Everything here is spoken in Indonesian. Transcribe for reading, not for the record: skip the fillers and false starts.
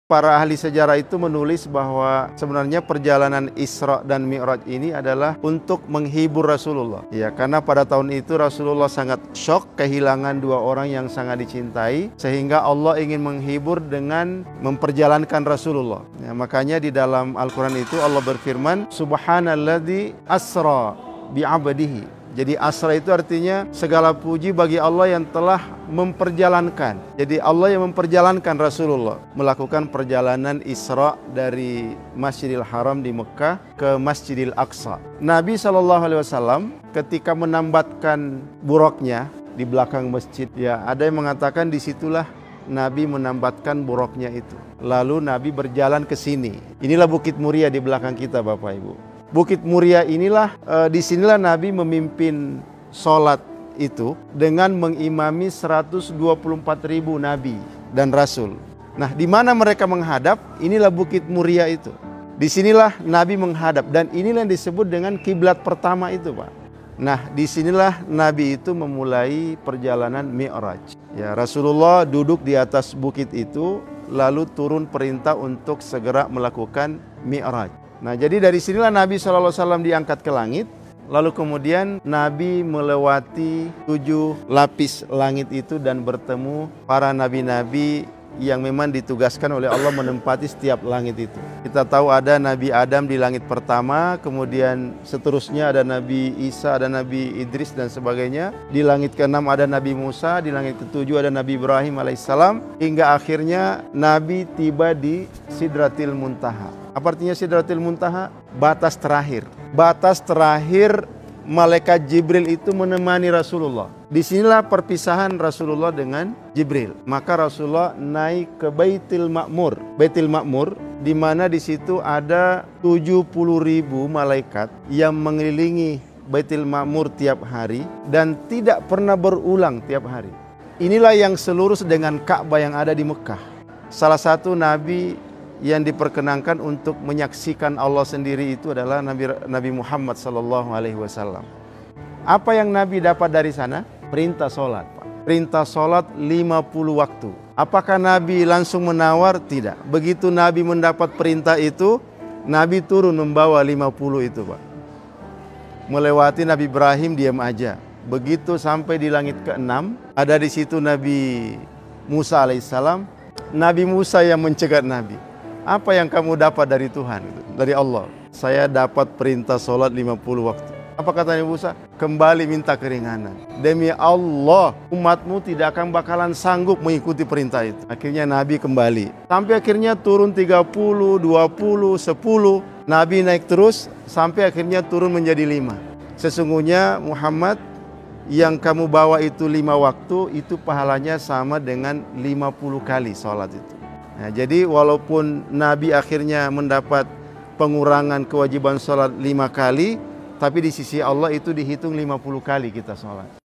Para ahli sejarah itu menulis bahwa sebenarnya perjalanan Isra dan Mi'raj ini adalah untuk menghibur Rasulullah. Ya, karena pada tahun itu Rasulullah sangat syok kehilangan dua orang yang sangat dicintai, sehingga Allah ingin menghibur dengan memperjalankan Rasulullah. Ya, makanya di dalam Al-Quran itu Allah berfirman, Subhanalladzi asra bi'abdihi. Jadi asra itu artinya segala puji bagi Allah yang telah memperjalankan. Jadi Allah yang memperjalankan Rasulullah melakukan perjalanan Isra dari Masjidil Haram di Mekah ke Masjidil Aqsa. Nabi SAW ketika menambatkan buruknya di belakang masjid, ya ada yang mengatakan disitulah Nabi menambatkan buruknya itu. Lalu Nabi berjalan ke sini. Inilah Bukit Muria di belakang kita, Bapak Ibu. Bukit Muria inilah, disinilah Nabi memimpin sholat itu dengan mengimami 124.000 Nabi dan Rasul. Nah, di mana mereka menghadap? Inilah Bukit Muria itu. Disinilah Nabi menghadap dan inilah yang disebut dengan kiblat pertama itu, Pak. Nah, disinilah Nabi itu memulai perjalanan Mi'raj. Ya, Rasulullah duduk di atas bukit itu, lalu turun perintah untuk segera melakukan Mi'raj. Nah, jadi dari sinilah Nabi SAW diangkat ke langit. Lalu kemudian Nabi melewati 7 lapis langit itu dan bertemu para nabi-nabi yang memang ditugaskan oleh Allah menempati setiap langit itu. Kita tahu ada Nabi Adam di langit pertama, kemudian seterusnya ada Nabi Isa, ada Nabi Idris dan sebagainya. Di langit ke-6 ada Nabi Musa, di langit ke-7 ada Nabi Ibrahim alaihissalam, hingga akhirnya Nabi tiba di Sidratil Muntaha. Apa artinya Sidratil Muntaha? Batas terakhir. Batas terakhir malaikat Jibril itu menemani Rasulullah. Disinilah perpisahan Rasulullah dengan Jibril. Maka Rasulullah naik ke Baitul Ma'mur. Baitul Ma'mur, di mana di situ ada 70.000 malaikat yang mengelilingi Baitul Ma'mur tiap hari dan tidak pernah berulang tiap hari. Inilah yang selurus dengan Ka'bah yang ada di Mekah. Salah satu Nabi yang diperkenankan untuk menyaksikan Allah sendiri itu adalah Nabi Muhammad SAW. Apa yang Nabi dapat dari sana? Perintah sholat, Pak. Perintah sholat 50 waktu. Apakah Nabi langsung menawar? Tidak. Begitu Nabi mendapat perintah itu, Nabi turun membawa 50 itu, Pak. Melewati Nabi Ibrahim diam aja. Begitu sampai di langit ke-6, ada di situ Nabi Musa alaihissalam. Nabi Musa yang mencegat Nabi. Apa yang kamu dapat dari Tuhan? Dari Allah. Saya dapat perintah sholat 50 waktu. Apa kata Nabi Musa? Kembali minta keringanan. Demi Allah, umatmu tidak akan bakalan sanggup mengikuti perintah itu. Akhirnya Nabi kembali. Sampai akhirnya turun 30, 20, 10. Nabi naik terus sampai akhirnya turun menjadi 5. Sesungguhnya Muhammad, yang kamu bawa itu 5 waktu, itu pahalanya sama dengan 50 kali sholat itu. Nah, jadi walaupun Nabi akhirnya mendapat pengurangan kewajiban sholat 5 kali, tapi di sisi Allah itu dihitung 50 kali kita sholat.